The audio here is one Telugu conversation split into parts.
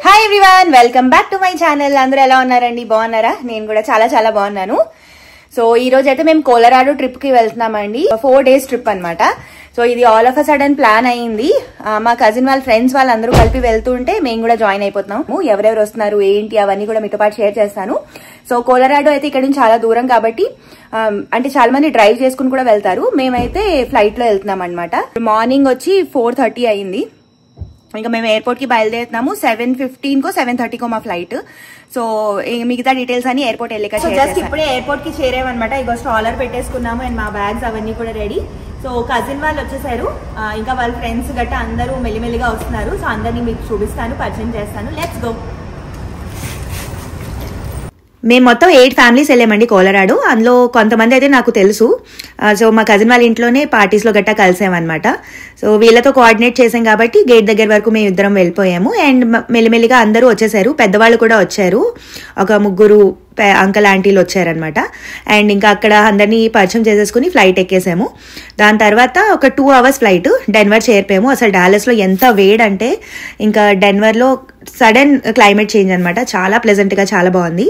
Hi everyone, welcome back to my channel. అందరూ ఎలా ఉన్నారండి? బాగున్నారా? నేను కూడా చాలా చాలా బాగున్నాను. సో ఈ రోజు అయితే మేము కొలరాడో ట్రిప్ కి వెళ్తున్నామండి. 4 days ట్రిప్ అన్నమాట. సో ఇది all of a sudden plan అయ్యింది. మా కజిన్ వాళ్ళ ఫ్రెండ్స్ వాళ్ళందరూ కలిపి వెళ్తుంటే మేము కూడా జాయిన్ అయిపోతున్నాము. ఎవరెవరు వస్తున్నారు ఏంటి అవన్నీ కూడా మీతో పాటు షేర్ చేస్తాను. సో కొలరాడో అయితే ఇక్కడ నుంచి చాలా దూరం కాబట్టి అంటే చాలా మంది డ్రైవ్ చేసుకుని కూడా వెళ్తారు. మేమైతే ఫ్లైట్ లో వెళ్తున్నాం అనమాట. మార్నింగ్ వచ్చి 4:30 అయింది. ఇంకా మేము ఎయిర్పోర్ట్ కి బయలుదేరుతున్నాము. 7:15 7:30 మా ఫ్లైట్. సో మిగతా డీటెయిల్స్ అని ఎయిర్పోర్ట్ వెళ్ళాక జస్ట్ ఇప్పుడే ఎయిర్పోర్ట్ కి చేరామన్నమాట. ఇగో స్ట్రాలర్ పెట్టేసుకున్నాము అండ్ మా బ్యాగ్స్ అవన్నీ కూడా రెడీ. సో కజిన్ వాళ్ళు వచ్చేసారు, ఇంకా వాళ్ళ ఫ్రెండ్స్ గట్టా అందరూ మెల్లిమెల్లిగా వస్తున్నారు. సో అందరినీ మీకు చూపిస్తాను, పరిచయం చేస్తాను. Let's go. మేము మొత్తం 8 ఫ్యామిలీస్ వెళ్ళామండి కొలరాడో. అందులో కొంతమంది అయితే నాకు తెలుసు. సో మా కజిన్ వాళ్ళ ఇంట్లోనే పార్టీస్లో గట్టా కలిసామన్నమాట. సో వీళ్ళతో కోఆర్డినేట్ చేసాం కాబట్టి గేట్ దగ్గర వరకు మేము ఇద్దరం వెళ్ళిపోయాము. అండ్ మెల్లిమెల్లిగా అందరూ వచ్చేసారు, పెద్దవాళ్ళు కూడా వచ్చారు. ఒక 3 అంకల్ ఆంటీలు వచ్చారనమాట. అండ్ ఇంకా అక్కడ అందరినీ పరిచయం చేసేసుకుని ఫ్లైట్ ఎక్కేసాము. దాని తర్వాత ఒక 2 hours ఫ్లైట్ డెన్వర్ చేరిపోయాము. అసలు డాలస్లో ఎంత వేడంటే ఇంకా డెన్వర్లో సడన్ క్లైమేట్ చేంజ్ అనమాట. చాలా ప్లెజెంట్గా చాలా బాగుంది.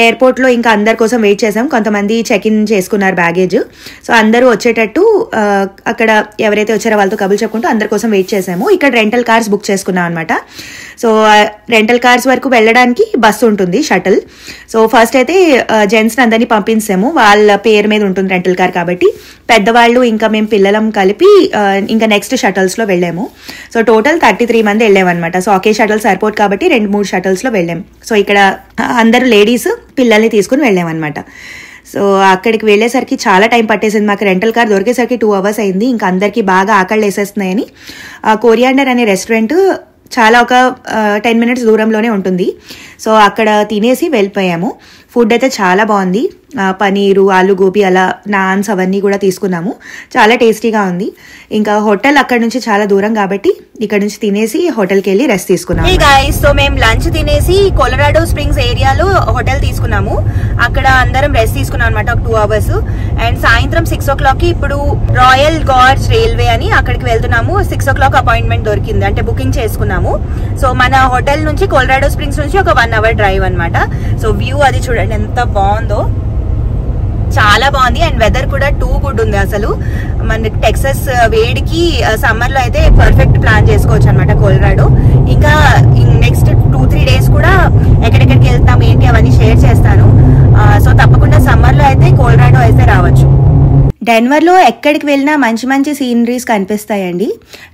ఎయిర్పోర్ట్లో ఇంకా అందరి కోసం వెయిట్ చేసాం. కొంతమంది చెక్ ఇన్ చేసుకున్నారు బ్యాగేజ్. సో అందరూ వచ్చేటట్టు అక్కడ ఎవరైతే వచ్చారో వాళ్ళతో కబుర్లు చెప్పుకుంటూ అందరి కోసం వెయిట్ చేసాము. ఇక్కడ రెంటల్ కార్స్ బుక్ చేసుకున్నాం అనమాట. సో రెంటల్ కార్స్ వరకు వెళ్ళడానికి బస్సు ఉంటుంది, షటిల్. సో ఫస్ట్ అయితే జెంట్స్ అందరినీ పంపించాము. వాళ్ళ పేరు మీద ఉంటుంది రెంటల్ కార్ కాబట్టి. పెద్దవాళ్ళు ఇంకా మేము పిల్లలం కలిపి ఇంకా నెక్స్ట్ షటిల్స్ లో వెళ్ళాము. సో టోటల్ 33 మంది వెళ్ళామన్నమాట. సో ఒకే షటిల్ సరిపోదు కాబట్టి 2-3 షటిల్స్ లో వెళ్ళాము. సో ఇక్కడ అందరూ లేడీస్ పిల్లల్ని తీసుకుని వెళ్ళామన్నమాట. సో అక్కడికి వెళ్ళేసరికి చాలా టైం పట్టేసింది. మాకు రెంటల్ కార్ దొరికేసరికి 2 hours అయింది. ఇంకా అందరికీ బాగా ఆకళ్ళు వేసేస్తున్నాయని కోరియాండర్ అనే రెస్టారెంట్ చాలా ఒక 10 minutes దూరంలోనే ఉంటుంది. సో అక్కడ తినేసి వెళ్ళిపోయాము. ఫుడ్ అయితే చాలా బాగుంది. పనీరు, ఆలు గోబీ, అలా నాన్స్ అవన్నీ కూడా తీసుకున్నాము. చాలా టేస్టీగా ఉంది. ఇంకా హోటల్ అక్కడ నుంచి చాలా దూరం కాబట్టి ఇక్కడ నుంచి తినేసి హోటల్కి వెళ్ళి రెస్ట్ తీసుకున్నాము. హే గైస్, సో మేము లంచ్ తినేసి కొలరాడో స్ప్రింగ్స్ ఏరియాలో హోటల్ తీసుకున్నాము. అక్కడ అందరం రెస్ట్ తీసుకున్నాం అనమాట ఒక 2 hours. అండ్ సాయంత్రం 6 o'clock ఇప్పుడు రాయల్ గార్జ్ రైల్వే అని అక్కడికి వెళ్తున్నాము. 6 o'clock అపాయింట్మెంట్ దొరికింది, అంటే బుకింగ్ చేసుకున్నాము. సో మన హోటల్ నుంచి కొలరాడో స్ప్రింగ్స్ నుంచి ఒక 1 hour డ్రైవ్ అనమాట. సో వ్యూ అది చూడండి ఎంత బాగుందో, చాలా బాగుంది. అండ్ వెదర్ కూడా టూ గుడ్ ఉంది. అసలు మన టెక్సస్ వేడికి సమ్మర్ లో అయితే పర్ఫెక్ట్ ప్లాన్ చేసుకోవచ్చు అనమాట కొలరాడో. ఇంకా నెక్స్ట్ 2-3 days కూడా ఎక్కడెక్కడికి వెళ్తాం ఏంటి అవన్నీ షేర్ చేస్తాను. సో తప్పకుండా సమ్మర్ లో అయితే కొలరాడో అయితే రావచ్చు. డెన్వర్లో ఎక్కడికి వెళ్ళినా మంచి మంచి సీనరీస్ కనిపిస్తాయండి.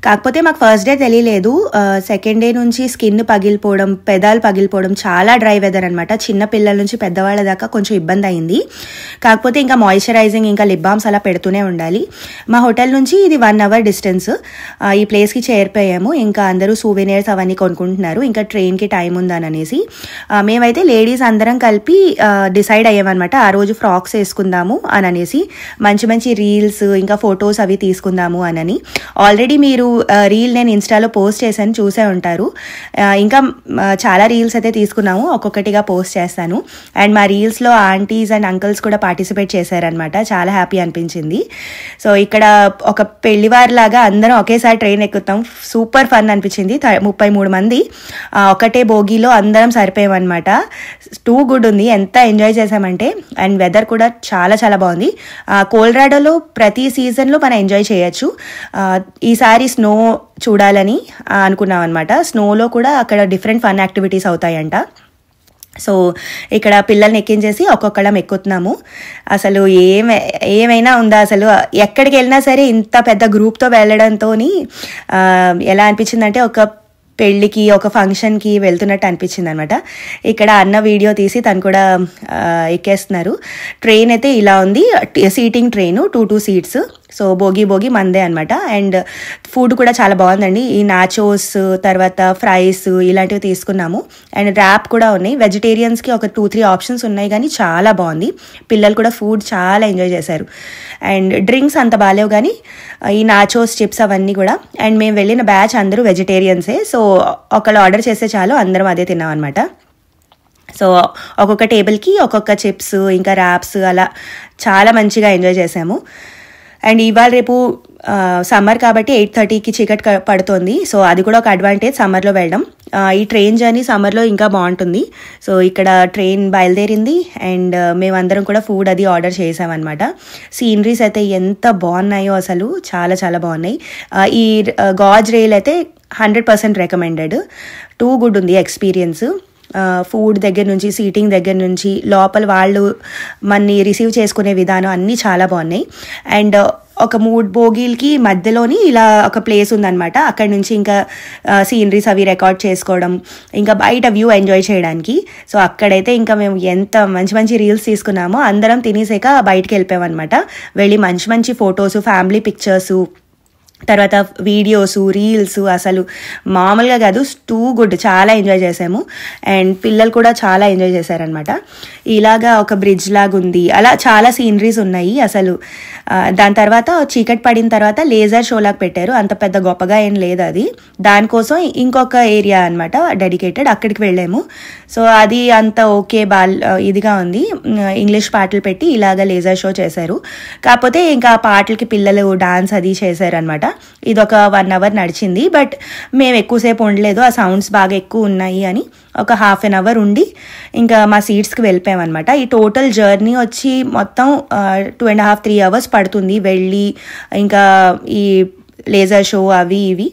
కాకపోతే మాకు ఫస్ట్ డే తెలియలేదు. సెకండ్ డే నుంచి స్కిన్ పగిలిపోవడం, పెదాలు పగిలిపోవడం, చాలా డ్రై వెదర్ అనమాట. చిన్న పిల్లల నుంచి పెద్దవాళ్ళ దాకా కొంచెం ఇబ్బంది అయింది. కాకపోతే ఇంకా మాయిశ్చరైజింగ్ ఇంకా లిప్ బామ్స్ అలా పెడుతూనే ఉండాలి. మా హోటల్ నుంచి ఇది 1 hour డిస్టెన్స్. ఈ ప్లేస్కి చేరిపోయాము. ఇంకా అందరూ సూవెనియర్స్ అవన్నీ కొనుక్కుంటున్నారు. ఇంకా ట్రైన్కి టైం ఉందని అనేసి మేమైతే లేడీస్ అందరం కలిపి డిసైడ్ అయ్యామన్నమాట. ఆ రోజు ఫ్రాక్స్ వేసుకుందాము అని అనేసి, మంచి మంచి రీల్స్ ఇంకా ఫొటోస్ అవి తీసుకుందాము అని. ఆల్రెడీ మీరు రీల్ నేను ఇన్స్టాలో పోస్ట్ చేశాను, చూసే ఉంటారు. ఇంకా చాలా రీల్స్ అయితే తీసుకున్నాము, ఒక్కొక్కటిగా పోస్ట్ చేస్తాను. అండ్ మా రీల్స్లో ఆంటీస్ అండ్ అంకల్స్ కూడా పార్టిసిపేట్ చేశారనమాట. చాలా హ్యాపీ అనిపించింది. సో ఇక్కడ ఒక పెళ్లివారి లాగా అందరం ఒకేసారి ట్రైన్ ఎక్కుతాం. సూపర్ ఫన్ అనిపించింది. 33 మంది ఒకటే బోగీలో అందరం సరిపోయామన్నమాట. టూ గుడ్ ఉంది, ఎంత ఎంజాయ్ చేసామంటే. అండ్ వెదర్ కూడా చాలా చాలా బాగుంది. కొలరాడోలో ప్రతి సీజన్లో మనం ఎంజాయ్ చేయొచ్చు. ఈసారి స్నో చూడాలని అనుకున్నాం అనమాట. స్నోలో కూడా అక్కడ డిఫరెంట్ ఫన్ యాక్టివిటీస్ అవుతాయంట. సో ఇక్కడ పిల్లల్ని ఎక్కించేసి ఒక్కొక్కళ్ళం ఎక్కుతున్నాము. అసలు ఏమైనా ఉందా? అసలు ఎక్కడికి వెళ్ళినా సరే ఇంత పెద్ద గ్రూప్తో వెళ్ళడంతో ఎలా అనిపించిందంటే ఒక పెళ్ళికి ఒక ఫంక్షన్కి వెళ్తున్నట్టు అనిపించింది అనమాట. ఇక్కడ అన్న వీడియో తీసి తను కూడా ఎక్కేస్తున్నారు. ట్రైన్ అయితే ఇలా ఉంది, seating train, 2 seats. So Bhogi మందే అనమాట. అండ్ ఫుడ్ కూడా చాలా బాగుందండి. ఈ నాచోస్, తర్వాత ఫ్రైస్ ఇలాంటివి తీసుకున్నాము. అండ్ ర్యాప్ కూడా ఉన్నాయి. వెజిటేరియన్స్కి ఒక 2-3 ఆప్షన్స్ ఉన్నాయి, కానీ చాలా బాగుంది. పిల్లలు కూడా ఫుడ్ చాలా ఎంజాయ్ చేశారు. అండ్ డ్రింక్స్ అంత బాగాలేవు, కానీ ఈ నాచోస్, చిప్స్ అవన్నీ కూడా. అండ్ మేము వెళ్ళిన బ్యాచ్ అందరూ వెజిటేరియన్సే. సో ఒకళ్ళు ఆర్డర్ చేస్తే చాలు, అందరం అదే తిన్నాం అనమాట. సో ఒక్కొక్క టేబుల్కి ఒక్కొక్క చిప్స్ ఇంకా ర్యాప్స్ అలా చాలా మంచిగా ఎంజాయ్ చేసాము. అండ్ ఇవాళ రేపు సమ్మర్ కాబట్టి 8:30కి చీకటి పడుతుంది. సో అది కూడా ఒక అడ్వాంటేజ్ సమ్మర్లో వెళ్ళడం. ఈ ట్రైన్ జర్నీ సమ్మర్లో ఇంకా బాగుంటుంది. సో ఇక్కడ ట్రైన్ బయలుదేరింది అండ్ మేమందరం కూడా ఫుడ్ అది ఆర్డర్ చేసామన్నమాట. సీనరీస్ అయితే ఎంత బాగున్నాయో అసలు, చాలా చాలా బాగున్నాయి. ఈ గాజ్ రైల్ అయితే 100% రికమెండెడ్. టూ గుడ్ ఉంది ఎక్స్పీరియన్స్. ఫుడ్ దగ్గర నుంచి, సీటింగ్ దగ్గర నుంచి, లోపల వాళ్ళు మనని రిసీవ్ చేసుకునే విధానం అన్నీ చాలా బాగున్నాయి. అండ్ ఒక 3 బోగీలకి మధ్యలోని ఇలా ఒక ప్లేస్ ఉందన్నమాట. అక్కడ నుంచి ఇంకా సీనరీస్ అవి రికార్డ్ చేసుకోవడం, ఇంకా బయట వ్యూ ఎంజాయ్ చేయడానికి. సో అక్కడైతే ఇంకా మేము ఎంత మంచి మంచి రీల్స్ తీసుకున్నామో, అందరం తినేసాక బయటికి వెళ్ళిపోయామన్నమాట. వెళ్ళి మంచి మంచి ఫొటోసు, ఫ్యామిలీ పిక్చర్సు, తర్వాత వీడియోస్, రీల్స్ అసలు మామూలుగా కాదు, టూ గుడ్. చాలా ఎంజాయ్ చేసాము అండ్ పిల్లలు కూడా చాలా ఎంజాయ్ చేశారనమాట. ఇలాగా ఒక బ్రిడ్జ్ లాగా ఉంది, అలా చాలా సీనరీస్ ఉన్నాయి అసలు. దాని తర్వాత చీకటి పడిన తర్వాత లేజర్ షో లాగా పెట్టారు. అంత పెద్ద గొప్పగా ఏం లేదు అది. దానికోసం ఇంకొక ఏరియా అనమాట డెడికేటెడ్, అక్కడికి వెళ్ళాము. సో అది అంత ఓకే, ఇదిగా ఉంది. ఇంగ్లీష్ పాటలు పెట్టి ఇలాగ లేజర్ షో చేశారు. కాకపోతే ఇంకా ఆ పాటలకి పిల్లలు డాన్స్ అది చేశారనమాట. ఇది ఒక 1 hour నడిచింది. బట్ మేము ఎక్కువసేపు ఉండలేదు, ఆ సౌండ్స్ బాగా ఎక్కువ ఉన్నాయి అని ఒక 1/2 hour ఉండి ఇంకా మా సీట్స్కి వెళ్ళిపోయామన్నమాట. ఈ టోటల్ జర్నీ వచ్చి మొత్తం 2.5-3 hours పడుతుంది వెళ్ళి ఇంకా ఈ లేజర్ షో అవి ఇవి.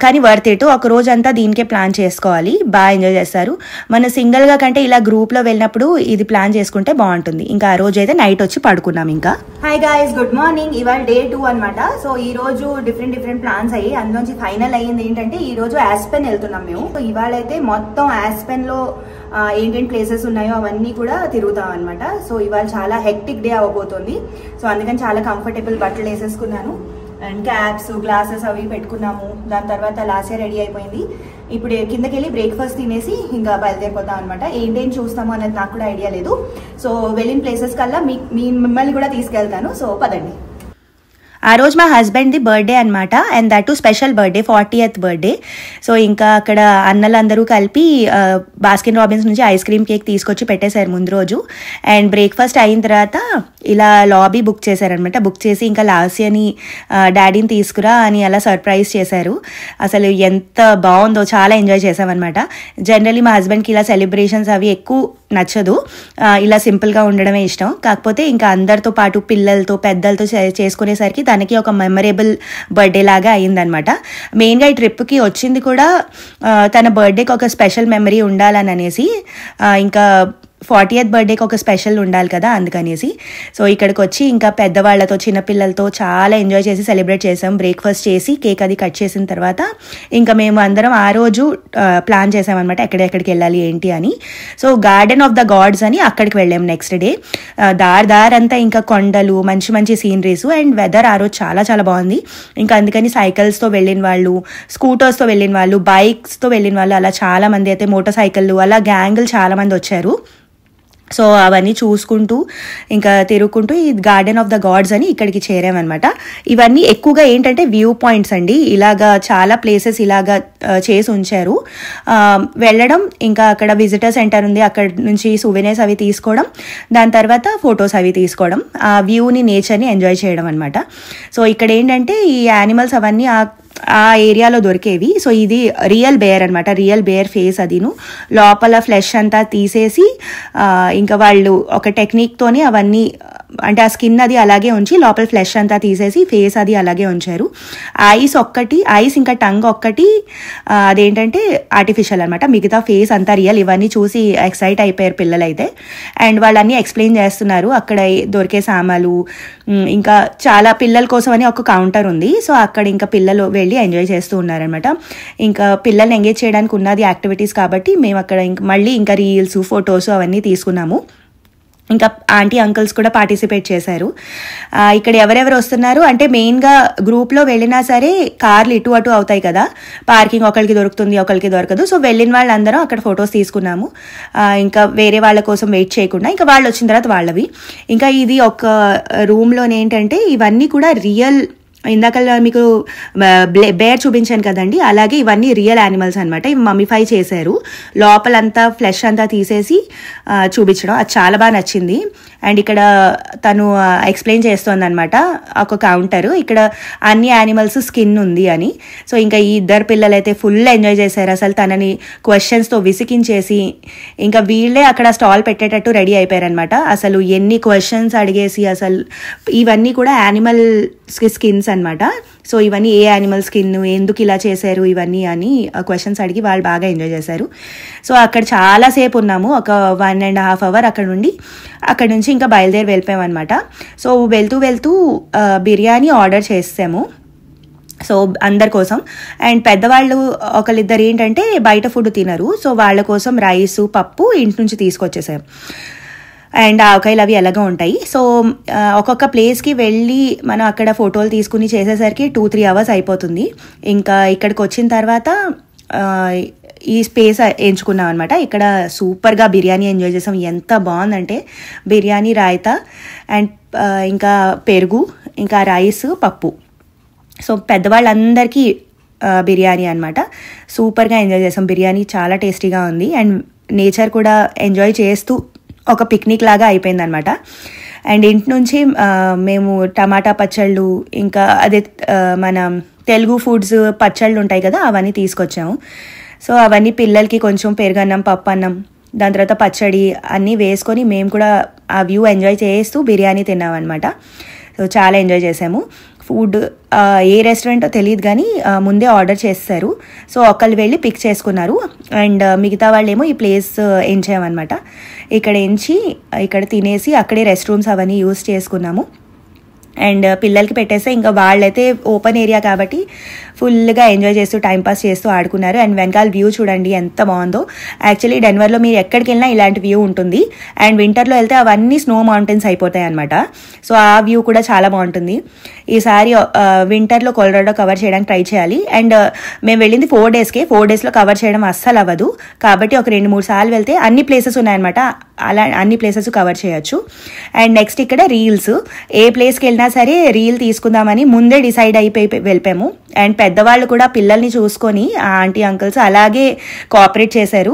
కానీ వర్త్ ఇట్. ఒక రోజంతా దీనికే ప్లాన్ చేసుకోవాలి, బాగా ఎంజాయ్ చేస్తారు. మన సింగిల్గా కంటే ఇలా గ్రూప్లో వెళ్ళినప్పుడు ఇది ప్లాన్ చేసుకుంటే బాగుంటుంది. ఇంకా ఆ రోజు అయితే నైట్ వచ్చి పడుకున్నాం. ఇంకా హాయ్ గాయ్స్, గుడ్ మార్నింగ్. ఇవాళ Day 2 అనమాట. సో ఈ రోజు డిఫరెంట్ ప్లాన్స్ అయ్యి అందులోంచి ఫైనల్ అయ్యింది ఏంటంటే ఈ రోజు ఆస్పెన్ వెళ్తున్నాం మేము. సో ఇవాళ అయితే మొత్తం ఆస్పెన్ లో ఏంటేంటి ప్లేసెస్ ఉన్నాయో అవన్నీ కూడా తిరుగుతాం అనమాట. సో ఇవాళ చాలా హెక్టిక్ డే అవ్వబోతుంది. సో అందుకని చాలా కంఫర్టబుల్ బట్టలు వేసేసుకున్నాను అండ్ క్యాప్స్, గ్లాసెస్ అవి పెట్టుకున్నాము. దాని తర్వాత లాస్ట్ రెడీ అయిపోయింది. ఇప్పుడు కిందకి వెళ్ళి బ్రేక్ఫాస్ట్ తినేసి ఇంకా బయలుదేరిపోతాం అనమాట. ఏంటేం చూస్తాము అనేది నాకు కూడా ఐడియా లేదు. సో వెళ్ళిన ప్లేసెస్ కల్లా మిమ్మల్ని కూడా తీసుకెళ్తాను. సో పదండి. ఆ రోజు మా హస్బెండ్ది బర్త్డే అనమాట. And that to special birthday, 40th birthday. So ఇంకా అక్కడ అన్నలందరూ కలిపి బాస్కిన్ రాబిన్స్ నుంచి ఐస్ క్రీమ్ కేక్ తీసుకొచ్చి పెట్టేశారు ముందు రోజు. అండ్ బ్రేక్ఫాస్ట్ అయిన తర్వాత ఇలా లాబీ బుక్ చేశారనమాట. బుక్ చేసి ఇంకా లాస్యని డాడీని తీసుకురా అని అలా సర్ప్రైజ్ చేశారు. అసలు ఎంత బాగుందో, చాలా ఎంజాయ్ చేసామన్నమాట. జనరలీ మా హస్బెండ్కి ఇలా సెలబ్రేషన్స్ అవి ఎక్కువ నచ్చదు, ఇలా సింపుల్గా ఉండడమే ఇష్టం. కాకపోతే ఇంకా అందరితో పాటు పిల్లలతో పెద్దలతో చేసుకునేసరికి తనకి ఒక మెమరబుల్ బర్త్డే లాగా అయిందనమాట. మెయిన్గా ఈ ట్రిప్కి వచ్చింది కూడా తన బర్త్డేకి ఒక స్పెషల్ మెమరీ ఉండాలని అనేసి, ఇంకా 40th బర్త్డేకి ఒక స్పెషల్ ఉండాలి కదా అందుకనేసి. సో ఇక్కడికి వచ్చి ఇంకా పెద్దవాళ్లతో చిన్నపిల్లలతో చాలా ఎంజాయ్ చేసి సెలబ్రేట్ చేసాం. బ్రేక్ఫాస్ట్ చేసి కేక్ అది కట్ చేసిన తర్వాత ఇంకా మేము అందరం ఆ రోజు ప్లాన్ చేసామన్నమాట ఎక్కడెక్కడికి వెళ్ళాలి ఏంటి అని. So garden of the gods అని అక్కడికి వెళ్ళాము నెక్స్ట్ డే. దారంతా ఇంకా కొండలు, మంచి మంచి సీనరీస్ అండ్ వెదర్ ఆ రోజు చాలా చాలా బాగుంది. ఇంకా అందుకని సైకిల్స్తో వెళ్ళిన వాళ్ళు, స్కూటర్స్తో వెళ్ళిన వాళ్ళు, బైక్స్తో వెళ్ళిన వాళ్ళు, అలా చాలా మంది అయితే మోటార్ సైకిళ్ళు అలా గ్యాంగులు చాలా మంది వచ్చారు. సో అవన్నీ చూసుకుంటూ ఇంకా తిరుగుకుంటూ ఈ గార్డెన్ ఆఫ్ ద గాడ్స్ అని ఇక్కడికి చేరామన్నమాట. ఇవన్నీ ఎక్కువగా ఏంటంటే వ్యూ పాయింట్స్ అండి. ఇలాగా చాలా ప్లేసెస్ ఇలాగా చేసి ఉంచారు. వెళ్ళడం, ఇంకా అక్కడ విజిటర్ సెంటర్ ఉంది, అక్కడ నుంచి సువెనీర్స్ అవి తీసుకోవడం, దాని తర్వాత ఫొటోస్ అవి తీసుకోవడం, ఆ వ్యూని, నేచర్ని ఎంజాయ్ చేయడం అనమాట. సో ఇక్కడ ఏంటంటే ఈ యానిమల్స్ అవన్నీ ఆ ఏరియాలో దొరికేవి. సో ఇది రియల్ బేర్ అనమాట, రియల్ బేర్ ఫేస్. అదిను లోపల ఫ్లెష్ అంతా తీసేసి ఇంకా వాళ్ళు ఒక టెక్నిక్తోని అవన్నీ, అంటే ఆ స్కిన్ అది అలాగే ఉంచి లోపల ఫ్లెష్ అంతా తీసేసి ఫేస్ అది అలాగే ఉంచారు. ఐస్ ఇంకా టంగ్ ఒక్కటి అదేంటంటే ఆర్టిఫిషియల్ అనమాట, మిగతా ఫేస్ అంతా రియల్. ఇవన్నీ చూసి ఎక్సైట్ అయిపోయారు పిల్లలైతే. అండ్ వాళ్ళన్నీ ఎక్స్ప్లెయిన్ చేస్తున్నారు అక్కడ దొరికే సామాలు. ఇంకా చాలా పిల్లల కోసం అని ఒక కౌంటర్ ఉంది. సో అక్కడ ఇంకా పిల్లలు వెళ్ళి ఎంజాయ్ చేస్తూ ఉన్నారనమాట. ఇంకా పిల్లల్ని ఎంగేజ్ చేయడానికి ఉన్నది యాక్టివిటీస్ కాబట్టి మేము అక్కడ మళ్ళీ ఇంకా రీల్స్, ఫొటోస్ అవన్నీ తీసుకున్నాము. ఇంకా ఆంటీ అంకుల్స్ కూడా పార్టిసిపేట్ చేశారు. ఇక్కడ ఎవరెవరు వస్తున్నారు అంటే మెయిన్గా గ్రూప్లో వెళ్ళినా సరే కార్లు ఇటు అటు అవుతాయి కదా, పార్కింగ్ ఒకరికి దొరుకుతుంది ఒకరికి దొరకదు. సో వెళ్ళిన వాళ్ళందరం అక్కడ ఫొటోస్ తీసుకున్నాము. ఇంకా వేరే వాళ్ళ కోసం వెయిట్ చేయకుండా ఇంకా వాళ్ళు వచ్చిన తర్వాత వాళ్ళవి. ఇంకా ఇది ఒక రూమ్లోనే ఏంటంటే ఇవన్నీ కూడా రియల్ ఇందాక మీకు బేర్ చూపించాను కదండి, అలాగే ఇవన్నీ రియల్ యానిమల్స్ అనమాట. ఇవి మమ్మీఫై చేశారు, లోపలంతా ఫ్లెష్ అంతా తీసేసి చూపించడం, అది చాలా బాగా నచ్చింది. అండ్ ఇక్కడ తను ఎక్స్ప్లెయిన్ చేస్తోంది అనమాట ఒక కౌంటర్, ఇక్కడ అన్ని యానిమల్స్ స్కిన్ ఉంది అని. సో ఇంకా ఈ ఇద్దరు పిల్లలు అయితే ఫుల్ ఎంజాయ్ చేశారు. అసలు తనని క్వశ్చన్స్తో విసికించేసి ఇంకా వీళ్ళే అక్కడ స్టాల్ పెట్టేటట్టు రెడీ అయిపోయారనమాట. అసలు ఎన్ని క్వశ్చన్స్ అడిగేసి, అసలు ఇవన్నీ కూడా యానిమల్ స్కిన్స్ అనమాట. సో ఇవన్నీ ఏ యానిమల్ స్కిన్, ఎందుకు ఇలా చేశారు ఇవన్నీ అని క్వశ్చన్స్ అడిగి వాళ్ళు బాగా ఎంజాయ్ చేశారు. సో అక్కడ చాలాసేపు ఉన్నాము, ఒక 1.5 hours అక్కడ నుంచి ఇంకా బయలుదేరి వెళ్ళిపోయాం అనమాట. సో వెళ్తూ బిర్యానీ ఆర్డర్ చేసాము, సో అందరి కోసం. అండ్ పెద్దవాళ్ళు ఒకళ్ళిద్దరు ఏంటంటే బయట ఫుడ్ తినరు, సో వాళ్ళ కోసం రైసు పప్పు ఇంటి నుంచి తీసుకొచ్చేసాం. అండ్ ఆవకాయలు అవి ఎలాగో ఉంటాయి. సో ఒక్కొక్క ప్లేస్కి వెళ్ళి మనం అక్కడ ఫోటోలు తీసుకుని చేసేసరికి 2-3 hours అయిపోతుంది. ఇంకా ఇక్కడికి వచ్చిన తర్వాత ఈ స్పేస్ ఎంచుకున్నాం అనమాట. ఇక్కడ సూపర్గా బిర్యానీ ఎంజాయ్ చేసాం. ఎంత బాగుందంటే బిర్యానీ, రాయితా అండ్ ఇంకా పెరుగు, ఇంకా రైస్, పప్పు. సో పెద్దవాళ్ళందరికీ బిర్యానీ అనమాట. సూపర్గా ఎంజాయ్ చేసాం. బిర్యానీ చాలా టేస్టీగా ఉంది. అండ్ నేచర్ కూడా ఎంజాయ్ చేస్తూ ఒక పిక్నిక్ లాగా అయిపోయిందనమాట. అండ్ ఇంటి నుంచి మేము టమాటా పచ్చళ్ళు, ఇంకా అదే మన తెలుగు ఫుడ్స్ పచ్చళ్ళు ఉంటాయి కదా, అవన్నీ తీసుకొచ్చాము. సో అవన్నీ పిల్లలకి కొంచెం పెరుగన్నం, పప్పు అన్నం, దాని తర్వాత పచ్చడి అన్నీ వేసుకొని మేము కూడా ఆ వ్యూ ఎంజాయ్ చేస్తూ బిర్యానీ తిన్నామన్నమాట. సో చాలా ఎంజాయ్ చేసాము. ఫుడ్ ఏ రెస్టారెంటో తెలియదు కానీ ముందే ఆర్డర్ చేస్తారు. సో ఒకళ్ళు వెళ్ళి పిక్ చేసుకున్నారు అండ్ మిగతా వాళ్ళేమో ఈ ప్లేస్ ఎంచామన్నమాట. ఇక్కడ ఎంచి ఇక్కడ తినేసి అక్కడే రెస్ట్ రూమ్స్ అవన్నీ యూజ్ చేసుకున్నాము. అండ్ పిల్లలకి పెట్టేస్తే ఇంకా వాళ్ళైతే ఓపెన్ ఏరియా కాబట్టి ఫుల్గా ఎంజాయ్ చేస్తూ టైంపాస్ చేస్తూ ఆడుకున్నారు. అండ్ వెనకాల వ్యూ చూడండి ఎంత బాగుందో. యాక్చువల్లీ డెన్వర్లో మీరు ఎక్కడికి వెళ్ళినా ఇలాంటి వ్యూ ఉంటుంది. అండ్ వింటర్లో వెళ్తే అవన్నీ స్నో మౌంటైన్స్ అయిపోతాయి అనమాట. సో ఆ వ్యూ కూడా చాలా బాగుంటుంది. ఈసారి వింటర్లో కొలరాడో కవర్ చేయడానికి ట్రై చేయాలి. అండ్ మేము వెళ్ళింది 4 daysకే, 4 daysలో కవర్ చేయడం అస్సలు అవ్వదు. కాబట్టి ఒక 2-3 సార్లు వెళ్తే అన్ని ప్లేసెస్ ఉన్నాయన్నమాట, అలా అన్ని ప్లేసెస్ కవర్ చేయొచ్చు. అండ్ నెక్స్ట్ ఇక్కడ రీల్స్, ఏ ప్లేస్కి వెళ్ళినా సరే రీల్ తీసుకుందామని ముందే డిసైడ్ అయిపోయి వెళ్ళిపోయాము. అండ్ పెద్దవాళ్ళు కూడా పిల్లల్ని చూసుకొని ఆంటీ అంకుల్స్ అలాగే కోఆపరేట్ చేశారు.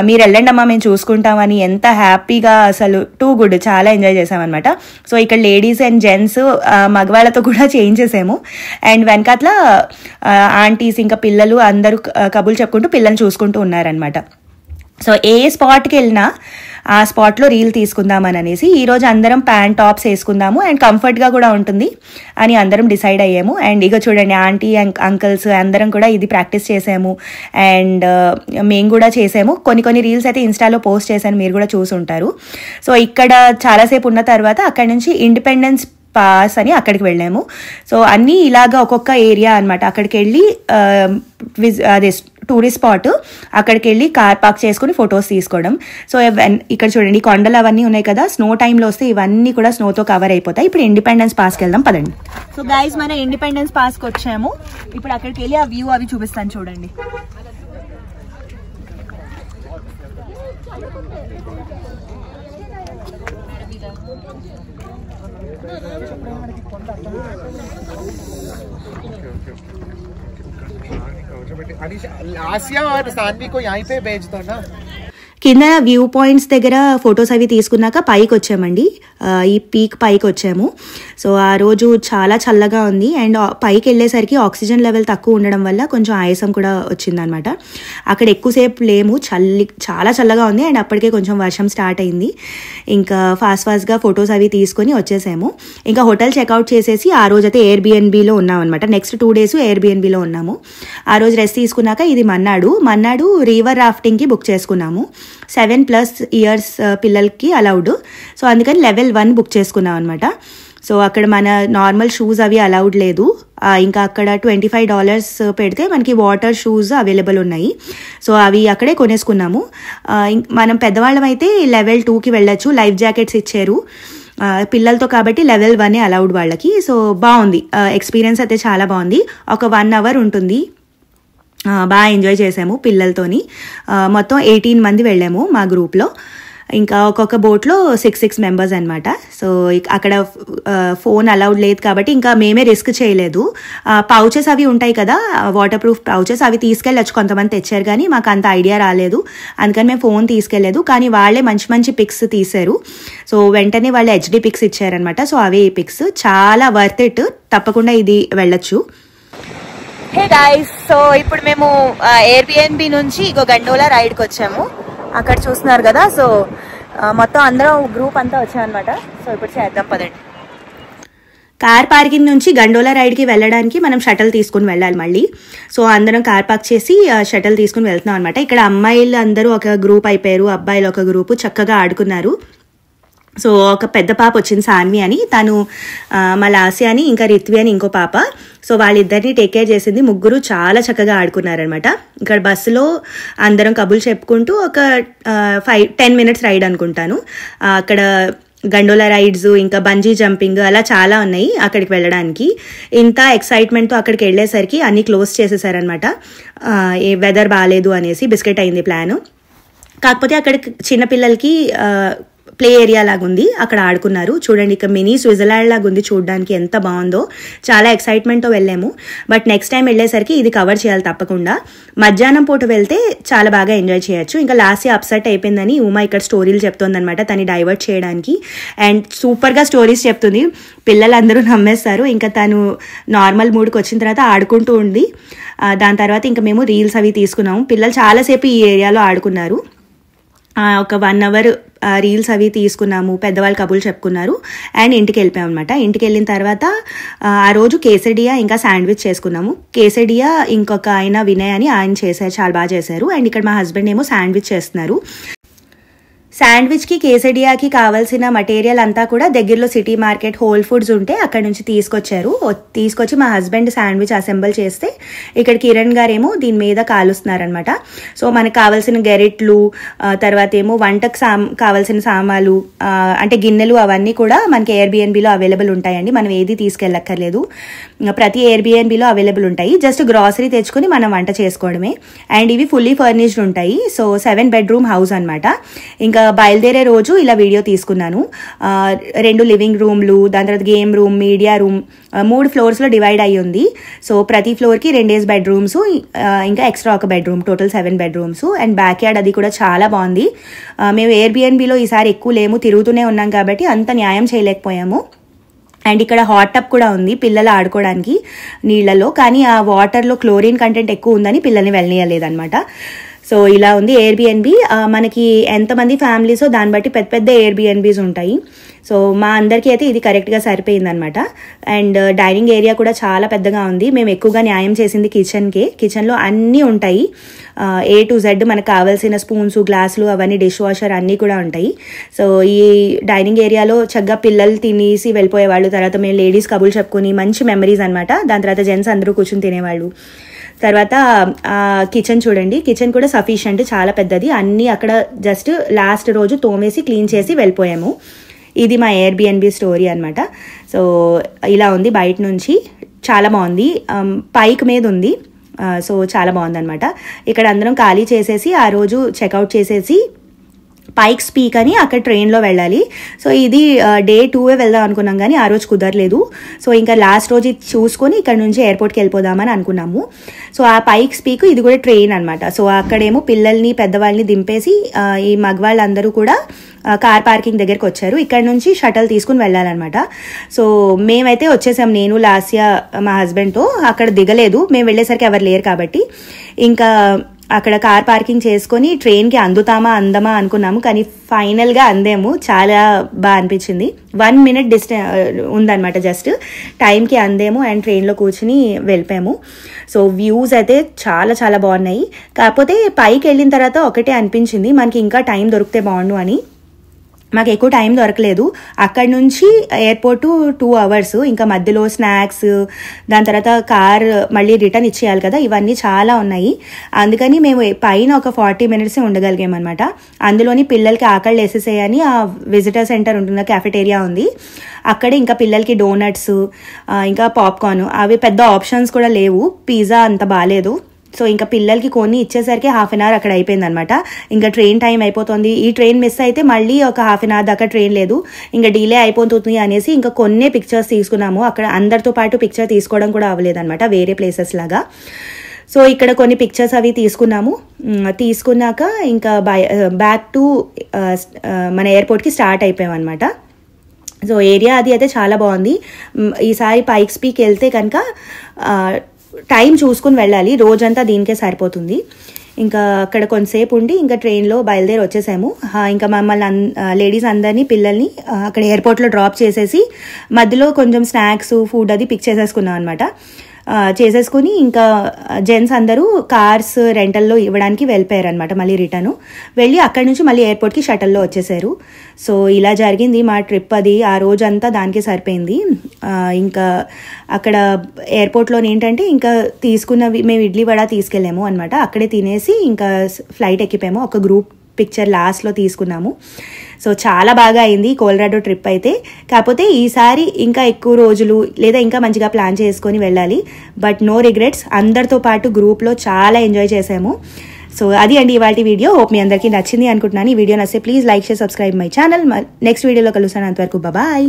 మీరు వెళ్ళండి అమ్మా మేము చూసుకుంటామని, ఎంత హ్యాపీగా, అసలు టూ గుడ్, చాలా ఎంజాయ్ చేసామన్నమాట. సో ఇక్కడ లేడీస్ అండ్ జెంట్స్ మగవాళ్ళతో కూడా చేయించేసాము. అండ్ వెనకాట్ల ఆంటీస్ ఇంకా పిల్లలు అందరూ కబుర్లు చెప్పుకుంటూ పిల్లల్ని చూసుకుంటూ ఉన్నారనమాట. సో ఏ స్పాట్కి వెళ్ళినా ఆ స్పాట్లో రీల్ తీసుకుందామని అనేసి ఈరోజు అందరం ప్యాంట్ టాప్స్ వేసుకుందాము అండ్ కంఫర్ట్గా కూడా ఉంటుంది అని అందరం డిసైడ్ అయ్యాము. అండ్ ఇక చూడండి ఆంటీ అంకల్స్ అందరం కూడా ఇది ప్రాక్టీస్ చేసాము. అండ్ మేము కూడా చేసాము. కొన్ని రీల్స్ అయితే ఇన్స్టాలో పోస్ట్ చేశాను, మీరు కూడా చూసి ఉంటారు. సో ఇక్కడ చాలాసేపు ఉన్న తర్వాత అక్కడి నుంచి ఇండిపెండెన్స్ పాస్ అని అక్కడికి వెళ్ళాము. సో అన్నీ ఇలాగా ఒక్కొక్క ఏరియా అనమాట. అక్కడికి వెళ్ళి అదే టూరిస్ట్ స్పాట్, అక్కడికి వెళ్ళి కార్ పార్క్ చేసుకుని ఫొటోస్ తీసుకోవడం. సో ఇక్కడ చూడండి కొండలు అవన్నీ ఉన్నాయి కదా, స్నో టైంలో వస్తే ఇవన్నీ కూడా స్నోతో కవర్ అయిపోతాయి. ఇప్పుడు ఇండిపెండెన్స్ పాస్కి వెళ్దాం పదండి. సో గైస్ మన ఇండిపెండెన్స్ పాస్కి వచ్చాము. ఇప్పుడు అక్కడికి వెళ్ళి ఆ వ్యూ అవి చూపిస్తాను చూడండి. आसिया और सानवी को यहीं पे भेज दो ना. కింద వ్యూ పాయింట్స్ దగ్గర ఫొటోస్ అవి తీసుకున్నాక పైకి వచ్చామండి. ఈ పీక్ పైకి వచ్చాము. సో ఆ రోజు చాలా చల్లగా ఉంది అండ్ పైకి వెళ్ళేసరికి ఆక్సిజన్ లెవెల్ తక్కువ ఉండడం వల్ల కొంచెం ఆయాసం కూడా వచ్చిందనమాట. అక్కడ ఎక్కువసేపు లేము, చాలా చల్లగా ఉంది అండ్ అప్పటికే కొంచెం వర్షం స్టార్ట్ అయింది. ఇంకా ఫాస్ట్గా ఫొటోస్ అవి తీసుకొని వచ్చేసాము. ఇంకా హోటల్ చెక్అవుట్ చేసేసి ఆ రోజు అయితే ఎయిర్బిఎన్బిలో ఉన్నాం అనమాట. నెక్స్ట్ 2 days ఎయిర్బిఎన్బిలో ఉన్నాము. ఆ రోజు రెస్ట్ తీసుకున్నాక ఇది మన్నాడు రివర్ రాఫ్టింగ్కి బుక్ చేసుకున్నాము. 7+ years పిల్లలకి అలౌడ్. సో అందుకని level 1 బుక్ చేసుకున్నాం అనమాట. సో అక్కడ మన నార్మల్ షూస్ అవి అలౌడ్ లేదు. ఇంకా అక్కడ $25 పెడితే మనకి వాటర్ షూస్ అవైలబుల్ ఉన్నాయి. సో అవి అక్కడే కొనేసుకున్నాము. మనం పెద్దవాళ్ళం అయితే level 2కి వెళ్ళొచ్చు, లైఫ్ జాకెట్స్ ఇచ్చారు. పిల్లలతో కాబట్టి level 1 అలౌడ్ వాళ్ళకి. సో బాగుంది, ఎక్స్పీరియన్స్ అయితే చాలా బాగుంది. ఒక 1 hour ఉంటుంది. బాగా ఎంజాయ్ చేసాము పిల్లలతోని. మొత్తం 18 మంది వెళ్ళాము మా గ్రూప్లో. ఇంకా ఒక్కొక్క బోట్లో 6 మెంబర్స్ అనమాట. సో అక్కడ ఫోన్ అలౌడ్ లేదు కాబట్టి ఇంకా మేమే రిస్క్ చేయలేదు. పౌచెస్ అవి ఉంటాయి కదా, వాటర్ ప్రూఫ్ పౌచెస్, అవి తీసుకెళ్ళచ్చు. కొంతమంది తెచ్చారు కానీ మాకు అంత ఐడియా రాలేదు, అందుకని మేము ఫోన్ తీసుకెళ్ళలేదు. కానీ వాళ్ళే మంచి మంచి పిక్స్ తీశారు. సో వెంటనే వాళ్ళు HD పిక్స్ ఇచ్చారనమాట. సో అవే ఈ పిక్స్ చాలా వర్త్ ఇట్, తప్పకుండా ఇది వెళ్ళొచ్చు. హే గైస్, సో ఇప్పుడు మేము Airbnb నుంచి గండోలా రైడ్కి వచ్చాము. అక్కడ చూస్తున్నారు కదా, సో మొత్తం అందరం గ్రూప్ అంతా వచ్చామన్నమాట. సో ఇప్పుడు చేద్దాం పదండి. కార్ పార్కింగ్ నుంచి గండోలా రైడ్కి వెళ్ళడానికి మనం షటల్ తీసుకుని వెళ్ళాలి మళ్ళీ. సో అందరం కార్ పార్క్ చేసి షటల్ తీసుకుని వెళ్తున్నాం అనమాట. ఇక్కడ అమ్మాయిలు అందరూ ఒక గ్రూప్ అయిపోయారు, అబ్బాయిలు ఒక గ్రూపు, చక్కగా ఆడుకున్నారు. సో ఒక పెద్ద పాప వచ్చింది, సాన్వి అని, తను మా లాస్య అని, ఇంకా రిత్వి అని ఇంకో పాప. సో వాళ్ళిద్దరిని టేక్ కేర్ చేసింది. ముగ్గురు చాలా చక్కగా ఆడుకున్నారనమాట. ఇక్కడ బస్సులో అందరం కబుర్లు చెప్పుకుంటూ ఒక 5-10 మినిట్స్ రైడ్ అనుకుంటాను. అక్కడ గండోలా రైడ్స్, ఇంకా బంజీ జంపింగ్, అలా చాలా ఉన్నాయి అక్కడికి వెళ్ళడానికి. ఇంత ఎక్సైట్మెంట్తో అక్కడికి వెళ్ళేసరికి అన్నీ క్లోజ్ చేసేసారనమాట. వెదర్ బాగాలేదు అనేసి బిస్కెట్ అయింది ప్లాను. కాకపోతే అక్కడ చిన్నపిల్లలకి ప్లే ఏరియా లాగా ఉంది, అక్కడ ఆడుకున్నారు. చూడండి, ఇక మినీ స్విట్జర్లాండ్ లాగా ఉంది చూడడానికి, ఎంత బాగుందో. చాలా ఎక్సైట్మెంట్తో వెళ్ళాము. బట్ నెక్స్ట్ టైం వెళ్ళేసరికి ఇది కవర్ చేయాలి తప్పకుండా. మధ్యాహ్నం పూట వెళ్తే చాలా బాగా ఎంజాయ్ చేయొచ్చు. ఇంకా లాస్ట్ అప్సెట్ అయిపోయిందని ఉమా ఇక్కడ స్టోరీలు చెప్తుందనమాట, తను డైవర్ట్ చేయడానికి. అండ్ సూపర్గా స్టోరీస్ చెప్తుంది, పిల్లలందరూ నమ్మేస్తారు. ఇంకా తను నార్మల్ మూడ్కి వచ్చిన తర్వాత ఆడుకుంటూ ఉంది. దాని తర్వాత ఇంకా మేము రీల్స్ అవి తీసుకున్నాము. పిల్లలు చాలాసేపు ఈ ఏరియాలో ఆడుకున్నారు. ఒక 1 అవర్ రీల్స్ అవి తీసుకున్నాము, పెద్దవాళ్ళు కబుర్లు చెప్పుకున్నారు. అండ్ ఇంటికి వెళ్ళిపోయాం అనమాట. ఇంటికి వెళ్ళిన తర్వాత ఆ రోజు కేసడియా ఇంకా శాండ్విచ్ చేసుకున్నాము. కేసడియా ఇంకొక ఆయన వినయ్ అని ఆయన చేశారు, చాలా బాగా చేశారు. అండ్ ఇక్కడ మా హస్బెండ్ ఏమో శాండ్విచ్ చేస్తున్నారు. శాండ్విచ్కి కేసడియాకి కావాల్సిన మటీరియల్ అంతా కూడా దగ్గరలో సిటీ మార్కెట్, హోల్ ఫుడ్స్ ఉంటే అక్కడ నుంచి తీసుకొచ్చి మా హస్బెండ్ శాండ్విచ్ అసెంబుల్ చేస్తే ఇక్కడ కిరణ్ గారు ఏమో దీని మీద కాలుస్తున్నారనమాట. సో మనకు కావాల్సిన గెరెట్లు, తర్వాత ఏమో వంటకు కావాల్సిన సామాన్లు, అంటే గిన్నెలు, అవన్నీ కూడా మనకి Airbnbలో అవైలబుల్ ఉంటాయండి. మనం ఏది తీసుకెళ్ళక్కర్లేదు, ప్రతి Airbnbలో అవైలబుల్ ఉంటాయి. జస్ట్ గ్రాసరీ తెచ్చుకొని మనం వంట చేసుకోవడమే. అండ్ ఇవి ఫుల్లీ ఫర్నిష్డ్ ఉంటాయి. సో 7 బెడ్రూమ్ హౌస్ అనమాట. ఇంకా బయలుదేరే రోజు ఇలా వీడియో తీసుకున్నాను. 2 లివింగ్ రూమ్లు, దాని తర్వాత గేమ్ రూమ్, మీడియా రూమ్, 3 ఫ్లోర్స్లో డివైడ్ అయ్యి ఉంది. సో ప్రతి ఫ్లోర్కి 2 బెడ్రూమ్స్, ఇంకా ఎక్స్ట్రా ఒక bedroom, total 7 bedrooms. And back yard అది కూడా చాలా బాగుంది. మేము Airbnbలో ఈసారి ఎక్కువ లేము, తిరుగుతూనే ఉన్నాం కాబట్టి అంత న్యాయం చేయలేకపోయాము. అండ్ ఇక్కడ హాట్ టబ్ కూడా ఉంది పిల్లలు ఆడుకోవడానికి నీళ్లలో, కానీ ఆ వాటర్లో క్లోరిన్ కంటెంట్ ఎక్కువ ఉందని పిల్లల్ని వెళ్ళనీయలేదన్నమాట. సో ఇలా ఉంది Airbnb. మనకి ఎంతమంది ఫ్యామిలీసో దాన్ని బట్టి పెద్ద పెద్ద Airbnbs ఉంటాయి. సో మా అందరికీ అయితే ఇది కరెక్ట్గా సరిపోయిందనమాట. అండ్ డైనింగ్ ఏరియా కూడా చాలా పెద్దగా ఉంది. మేము ఎక్కువగా న్యాయం చేసింది కిచెన్లో అన్నీ ఉంటాయి, A to Z మనకు కావాల్సిన స్పూన్స్, గ్లాసులు, అవన్నీ, డిష్ వాషర్ అన్నీ కూడా ఉంటాయి. సో ఈ డైనింగ్ ఏరియాలో చక్కగా పిల్లలు తినేసి వెళ్ళిపోయేవాళ్ళు. తర్వాత మేము లేడీస్ కబుర్లు చెప్పుకొని మంచి మెమరీస్ అనమాట. దాని తర్వాత జెంట్స్ అందరూ కూర్చొని తినేవాళ్ళు. తర్వాత కిచెన్ చూడండి, కిచెన్ కూడా సఫిషియంట్, చాలా పెద్దది. అన్నీ అక్కడ జస్ట్ లాస్ట్ రోజు తోమేసి క్లీన్ చేసి వెళ్ళిపోయాము. ఇది మా Airbnb స్టోరీ అనమాట. సో ఇలా ఉంది బయట నుంచి, చాలా బాగుంది. పైక్ మీద ఉంది. సో చాలా బాగుందన్నమాట. ఇక్కడ అందరం ఖాళీ చేసేసి ఆ రోజు చెక్అవుట్ చేసేసి పైక్ స్పీక్ అని అక్కడ ట్రైన్లో వెళ్ళాలి. సో ఇది డే 2 వెళ్దాం అనుకున్నాం, కానీ ఆ రోజు కుదరలేదు. సో ఇంకా లాస్ట్ రోజు ఇది చూసుకొని ఇక్కడ నుంచి ఎయిర్పోర్ట్కి వెళ్ళిపోదామని అనుకున్నాము. సో ఆ పైక్ స్పీక్ ఇది కూడా ట్రైన్ అనమాట. సో అక్కడేమో పిల్లల్ని, పెద్దవాళ్ళని దింపేసి ఈ మగవాళ్ళందరూ కూడా కార్ పార్కింగ్ దగ్గరికి వచ్చారు. ఇక్కడ నుంచి షటల్ తీసుకుని వెళ్ళాలన్నమాట. సో మేమైతే వచ్చేసాం, నేను, లాస్య, మా హస్బెండ్తో. అక్కడ దిగలేదు, మేము వెళ్ళేసరికి ఎవరు లేరు కాబట్టి. ఇంకా అక్కడ కార్ పార్కింగ్ చేసుకొని ట్రైన్కి అందమా అనుకున్నాము, కానీ ఫైనల్గా అందేము. చాలా బాగా అనిపించింది. 1 మినిట్ ఉందన్నమాట, జస్ట్ టైంకి అందేము. అండ్ ట్రైన్లో కూర్చుని వెళ్ళిపోయాము. సో వ్యూస్ అయితే చాలా చాలా బాగున్నాయి. కాకపోతే పైకి వెళ్ళిన తర్వాత ఒకటే అనిపించింది, మనకి ఇంకా టైం దొరికితే బాగుండు అని. మాకు ఎక్కువ టైం దొరకలేదు. అక్కడ నుంచి ఎయిర్పోర్టు 2 అవర్స్, ఇంకా మధ్యలో స్నాక్స్, దాని తర్వాత కార్ మళ్ళీ రిటర్న్ ఇచ్చేయాలి కదా, ఇవన్నీ చాలా ఉన్నాయి. అందుకని మేము పైన ఒక 40 మినిట్స్ ఉండగలిగామన్నమాట. అందులోని పిల్లలకి ఆకలి వేసేసేయని ఆ విజిటర్ సెంటర్ ఉంటుంది, క్యాఫెటేరియా ఉంది, అక్కడే ఇంకా పిల్లలకి డోనట్స్, ఇంకా పాప్కార్న్, అవి పెద్ద ఆప్షన్స్ కూడా లేవు. పిజ్జా అంత బాగాలేదు. సో ఇంకా పిల్లలకి కొన్ని ఇచ్చేసరికి హాఫ్ అన్ అవర్ అక్కడ అయిపోయింది అనమాట. ఇంకా ట్రైన్ టైం అయిపోతుంది, ఈ ట్రైన్ మిస్ అయితే మళ్ళీ ఒక హాఫ్ అన్ అవర్ దాకా ట్రైన్ లేదు, ఇంకా డిలే అయిపోతుంది అనేసి ఇంకా కొన్నే పిక్చర్స్ తీసుకున్నాము. అక్కడ అందరితో పాటు పిక్చర్ తీసుకోవడం కూడా అవ్వలేదన్నమాట, వేరే ప్లేసెస్ లాగా. సో ఇక్కడ కొన్ని పిక్చర్స్ అవి తీసుకున్నాము. తీసుకున్నాక ఇంకా బ్యాక్ టు మన ఎయిర్పోర్ట్కి స్టార్ట్ అయిపోయాం అనమాట. సో ఏరియా అది అయితే చాలా బాగుంది. ఈసారి పైక్స్ పీక్ వెళ్తే కనుక టైం చూసుకుని వెళ్ళాలి, రోజంతా దీనికే సరిపోతుంది. ఇంకా అక్కడ కొంతసేపు ఉండి ఇంకా ట్రైన్లో బయలుదేరి వచ్చేసాము. ఇంకా మమ్మల్ని లేడీస్ అందరినీ పిల్లల్ని అక్కడ ఎయిర్పోర్ట్లో డ్రాప్ చేసేసి మధ్యలో కొంచెం స్నాక్స్ ఫుడ్ అది పిక్ చేసేసుకున్నాం అనమాట. చేసేసుకుని ఇంకా జెంట్స్ అందరూ కార్స్ రెంటల్లో ఇవ్వడానికి వెళ్ళిపోయారు అనమాట. మళ్ళీ రిటర్న్ వెళ్ళి అక్కడి నుంచి మళ్ళీ ఎయిర్పోర్ట్కి షటల్లో వచ్చేసారు. సో ఇలా జరిగింది మా ట్రిప్. అది ఆ రోజంతా దానికే సరిపోయింది. ఇంకా అక్కడ ఎయిర్పోర్ట్లోని ఏంటంటే ఇంకా తీసుకున్నవి మేము ఇడ్లీ వడ తీసుకెళ్ళాము అనమాట. అక్కడే తినేసి ఇంకా ఫ్లైట్ ఎక్కిపోయాము. ఒక గ్రూప్ పిక్చర్ లాస్ట్లో తీసుకున్నాము. సో చాలా బాగా అయింది కొలరాడో ట్రిప్ అయితే. కాకపోతే ఈసారి ఇంకా ఎక్కువ రోజులు లేదా ఇంకా మంచిగా ప్లాన్ చేసుకొని వెళ్ళాలి. బట్ నో రిగ్రెట్స్, అందరితో పాటు గ్రూప్లో చాలా ఎంజాయ్ చేసాము. సో అది అండి ఇవాళ వీడియో. హోప్ మీ అందరికీ నచ్చింది అనుకుంటున్నాను. ఈ వీడియో నచ్చితే please like share subscribe my channel. Next వీడియోలో కలుస్తాను, అంతవరకు బాయ్.